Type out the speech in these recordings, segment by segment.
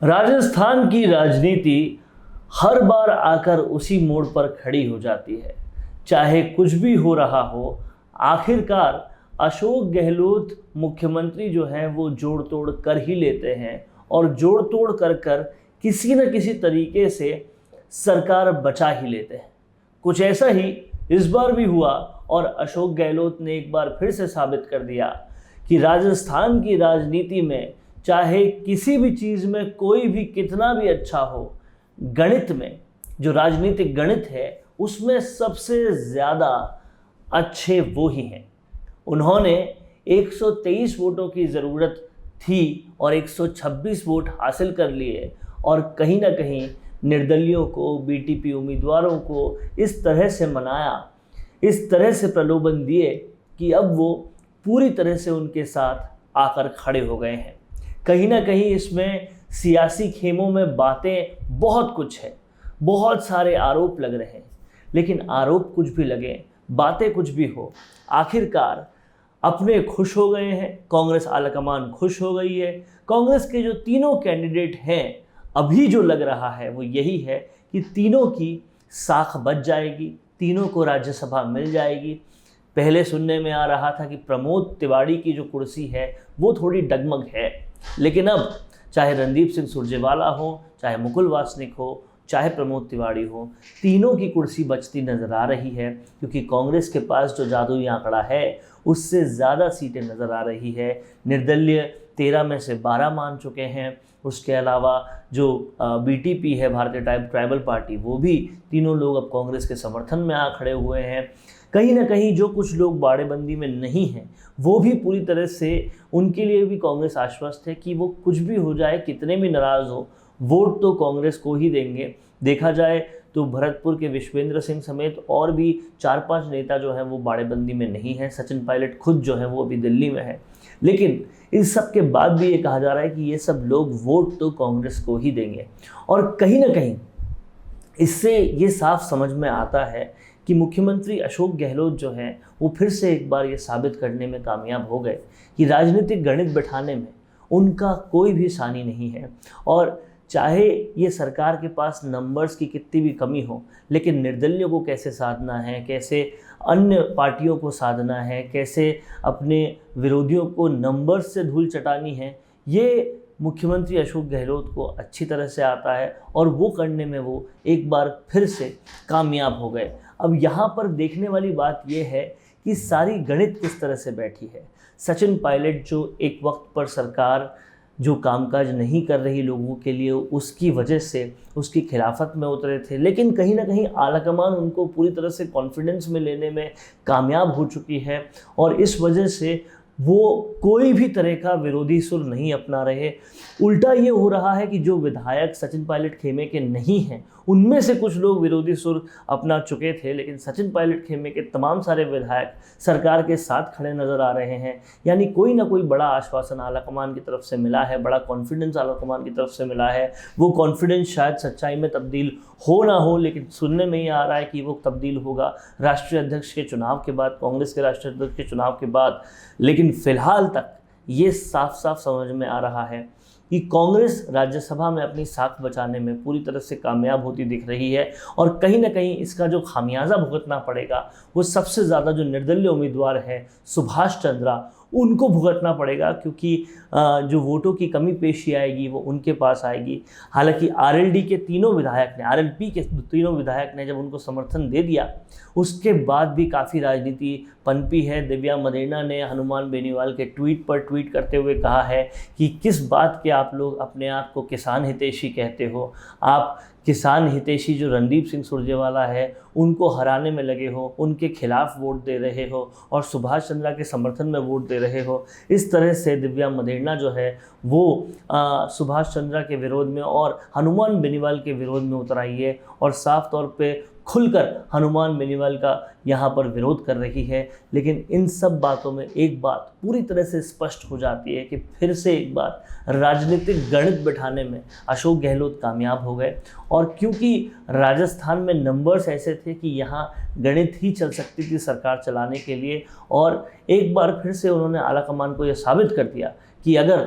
राजस्थान की राजनीति हर बार आकर उसी मोड़ पर खड़ी हो जाती है। चाहे कुछ भी हो रहा हो, आखिरकार अशोक गहलोत मुख्यमंत्री जो हैं वो जोड़ तोड़ कर ही लेते हैं और जोड़ तोड़ कर कर किसी न किसी तरीके से सरकार बचा ही लेते हैं। कुछ ऐसा ही इस बार भी हुआ और अशोक गहलोत ने एक बार फिर से साबित कर दिया कि राजस्थान की राजनीति में चाहे किसी भी चीज़ में कोई भी कितना भी अच्छा हो, गणित में जो राजनीतिक गणित है उसमें सबसे ज़्यादा अच्छे वो ही हैं। उन्होंने 123 वोटों की ज़रूरत थी और 126 वोट हासिल कर लिए और कहीं ना कहीं निर्दलियों को, बीटीपी उम्मीदवारों को इस तरह से मनाया, इस तरह से प्रलोभन दिए कि अब वो पूरी तरह से उनके साथ आकर खड़े हो गए हैं। कहीं ना कहीं इसमें सियासी खेमों में बातें बहुत कुछ है, बहुत सारे आरोप लग रहे हैं, लेकिन आरोप कुछ भी लगे, बातें कुछ भी हो, आखिरकार अपने खुश हो गए हैं, कांग्रेस आलाकमान खुश हो गई है। कांग्रेस के जो तीनों कैंडिडेट हैं, अभी जो लग रहा है वो यही है कि तीनों की साख बच जाएगी, तीनों को राज्यसभा मिल जाएगी। पहले सुनने में आ रहा था कि प्रमोद तिवारी की जो कुर्सी है वो थोड़ी डगमग है, लेकिन अब चाहे रणदीप सिंह सुरजेवाला हो, चाहे मुकुल वासनिक हो, चाहे प्रमोद तिवारी हो, तीनों की कुर्सी बचती नज़र आ रही है, क्योंकि कांग्रेस के पास जो जादुई आंकड़ा है उससे ज़्यादा सीटें नज़र आ रही है। निर्दलीय 13 में से 12 मान चुके हैं। उसके अलावा जो बीटीपी है, भारतीय ट्राइबल पार्टी, वो भी तीनों लोग अब कांग्रेस के समर्थन में आ खड़े हुए हैं। कहीं ना कहीं जो कुछ लोग बाड़ेबंदी में नहीं हैं वो भी पूरी तरह से, उनके लिए भी कांग्रेस आश्वस्त है कि वो कुछ भी हो जाए, कितने भी नाराज़ हो, वोट तो कांग्रेस को ही देंगे। देखा जाए तो भरतपुर के विश्वेंद्र सिंह समेत और भी 4-5 नेता जो हैं वो बाड़ेबंदी में नहीं हैं। सचिन पायलट खुद जो है वो अभी दिल्ली में है, लेकिन इस सब के बाद भी ये कहा जा रहा है कि ये सब लोग वोट तो कांग्रेस को ही देंगे। और कहीं ना कहीं इससे ये साफ समझ में आता है कि मुख्यमंत्री अशोक गहलोत जो हैं वो फिर से एक बार ये साबित करने में कामयाब हो गए कि राजनीतिक गणित बिठाने में उनका कोई भी सानी नहीं है। और चाहे ये सरकार के पास नंबर्स की कितनी भी कमी हो, लेकिन निर्दलियों को कैसे साधना है, कैसे अन्य पार्टियों को साधना है, कैसे अपने विरोधियों को नंबर्स से धूल चटानी है, ये मुख्यमंत्री अशोक गहलोत को अच्छी तरह से आता है और वो करने में वो एक बार फिर से कामयाब हो गए। अब यहाँ पर देखने वाली बात ये है कि सारी गणित किस तरह से बैठी है। सचिन पायलट जो एक वक्त पर सरकार जो कामकाज नहीं कर रही लोगों के लिए, उसकी वजह से उसकी खिलाफत में उतरे थे, लेकिन कहीं ना कहीं आलाकमान उनको पूरी तरह से कॉन्फिडेंस में लेने में कामयाब हो चुकी है और इस वजह से वो कोई भी तरह का विरोधी सुर नहीं अपना रहे। उल्टा ये हो रहा है कि जो विधायक सचिन पायलट खेमे के नहीं हैं, उनमें से कुछ लोग विरोधी सुर अपना चुके थे, लेकिन सचिन पायलट खेमे के तमाम सारे विधायक सरकार के साथ खड़े नज़र आ रहे हैं। यानी कोई ना कोई बड़ा आश्वासन आलाकमान की तरफ से मिला है, बड़ा कॉन्फिडेंस आलाकमान की तरफ से मिला है। वो कॉन्फिडेंस शायद सच्चाई में तब्दील हो ना हो, लेकिन सुनने में ही आ रहा है कि वो तब्दील होगा राष्ट्रीय अध्यक्ष के चुनाव के बाद, कांग्रेस के राष्ट्रीय अध्यक्ष के चुनाव के बाद। लेकिन फिलहाल तक ये साफ साफ समझ में आ रहा है कि कांग्रेस राज्यसभा में अपनी साख बचाने में पूरी तरह से कामयाब होती दिख रही है और कहीं ना कहीं इसका जो खामियाजा भुगतना पड़ेगा वो सबसे ज़्यादा जो निर्दलीय उम्मीदवार है सुभाष चंद्रा, उनको भुगतना पड़ेगा, क्योंकि जो वोटों की कमी पेशी आएगी वो उनके पास आएगी। हालांकि आरएलडी के तीनों विधायक ने, आरएलपी के तीनों विधायक ने जब उनको समर्थन दे दिया, उसके बाद भी काफ़ी राजनीति पनपी है। दिव्या मदेरणा ने हनुमान बेनीवाल के ट्वीट पर ट्वीट करते हुए कहा है कि किस बात के आप लोग अपने आप को किसान हितैषी कहते हो, आप किसान हितैषी जो रणदीप सिंह सुरजेवाला है उनको हराने में लगे हो, उनके खिलाफ वोट दे रहे हो और सुभाष चंद्रा के समर्थन में वोट दे रहे हो। इस तरह से दिव्या मदेरणा जो है वो सुभाष चंद्रा के विरोध में और हनुमान बेनीवाल के विरोध में उतर आई है और साफ तौर पे खुलकर हनुमान बेनीवाल का यहाँ पर विरोध कर रही है। लेकिन इन सब बातों में एक बात पूरी तरह से स्पष्ट हो जाती है कि फिर से एक बार राजनीतिक गणित बिठाने में अशोक गहलोत कामयाब हो गए। और क्योंकि राजस्थान में नंबर्स ऐसे थे कि यहाँ गणित ही चल सकती थी सरकार चलाने के लिए, और एक बार फिर से उन्होंने आलाकमान को यह साबित कर दिया कि अगर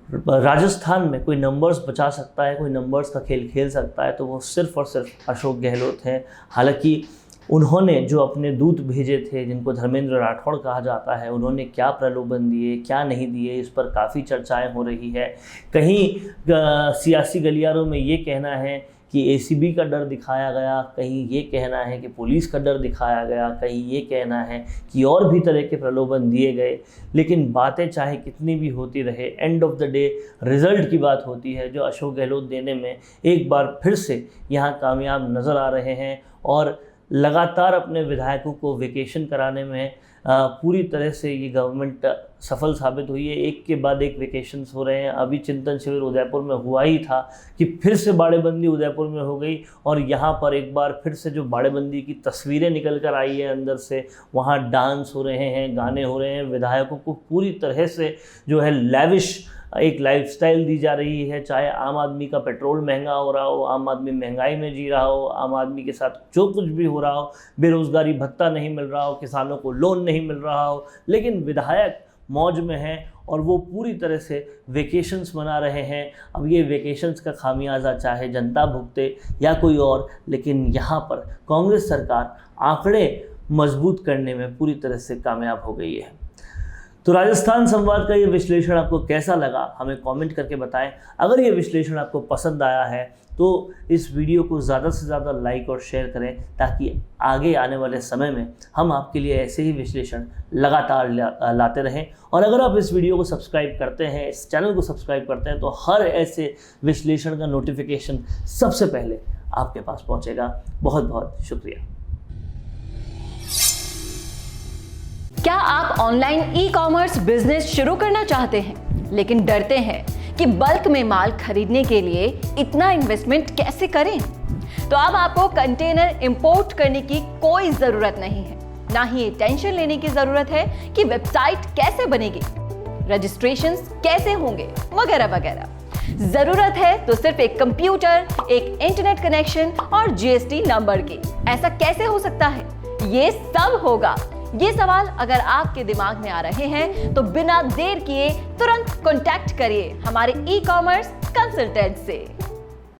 राजस्थान में कोई नंबर्स बचा सकता है, कोई नंबर्स का खेल खेल सकता है तो वो सिर्फ और सिर्फ अशोक गहलोत हैं। हालांकि उन्होंने जो अपने दूत भेजे थे, जिनको धर्मेंद्र राठौड़ कहा जाता है, उन्होंने क्या प्रलोभन दिए, क्या नहीं दिए, इस पर काफ़ी चर्चाएं हो रही है। कहीं सियासी गलियारों में ये कहना है कि एसीबी का डर दिखाया गया, कहीं ये कहना है कि पुलिस का डर दिखाया गया, कहीं ये कहना है कि और भी तरह के प्रलोभन दिए गए। लेकिन बातें चाहे कितनी भी होती रहे, end of the day result की बात होती है, जो अशोक गहलोत देने में एक बार फिर से यहाँ कामयाब नज़र आ रहे हैं और लगातार अपने विधायकों को वेकेशन कराने में पूरी तरह से ये गवर्नमेंट सफल साबित हुई है। एक के बाद एक वेकेशंस हो रहे हैं। अभी चिंतन शिविर उदयपुर में हुआ ही था कि फिर से बाड़ेबंदी उदयपुर में हो गई और यहाँ पर एक बार फिर से जो बाड़ेबंदी की तस्वीरें निकल कर आई है अंदर से, वहाँ डांस हो रहे हैं, गाने हो रहे हैं, विधायकों को पूरी तरह से जो है लैविश एक लाइफस्टाइल दी जा रही है। चाहे आम आदमी का पेट्रोल महंगा हो रहा हो, आम आदमी महंगाई में जी रहा हो, आम आदमी के साथ जो कुछ भी हो रहा हो, बेरोज़गारी भत्ता नहीं मिल रहा हो, किसानों को लोन नहीं मिल रहा हो, लेकिन विधायक मौज में हैं और वो पूरी तरह से वेकेशंस मना रहे हैं। अब ये वेकेशंस का खामियाजा चाहे जनता भुगते या कोई और, लेकिन यहाँ पर कांग्रेस सरकार आंकड़े मजबूत करने में पूरी तरह से कामयाब हो गई है। तो राजस्थान संवाद का ये विश्लेषण आपको कैसा लगा, हमें कमेंट करके बताएं। अगर ये विश्लेषण आपको पसंद आया है तो इस वीडियो को ज़्यादा से ज़्यादा लाइक और शेयर करें, ताकि आगे आने वाले समय में हम आपके लिए ऐसे ही विश्लेषण लगातार लाते रहें। और अगर आप इस वीडियो को सब्सक्राइब करते हैं, इस चैनल को सब्सक्राइब करते हैं, तो हर ऐसे विश्लेषण का नोटिफिकेशन सबसे पहले आपके पास पहुँचेगा। बहुत बहुत शुक्रिया। क्या आप ऑनलाइन ई कॉमर्स बिजनेस शुरू करना चाहते हैं लेकिन डरते हैं कि बल्क में माल खरीदने के लिए इतना इन्वेस्टमेंट कैसे करें? तो अब आपको कंटेनर इंपोर्ट करने की कोई जरूरत नहीं है, ना ही ये टेंशन लेने की जरूरत है कि वेबसाइट कैसे बनेगी, रजिस्ट्रेशंस कैसे होंगे, वगैरह वगैरह। जरूरत है तो सिर्फ एक कंप्यूटर, एक इंटरनेट कनेक्शन और जीएसटी नंबर की। ऐसा कैसे हो सकता है? ये सब होगा। ये सवाल अगर आपके दिमाग में आ रहे हैं तो बिना देर किए तुरंत कॉन्टैक्ट करिए हमारे ई कॉमर्स कंसल्टेंट से।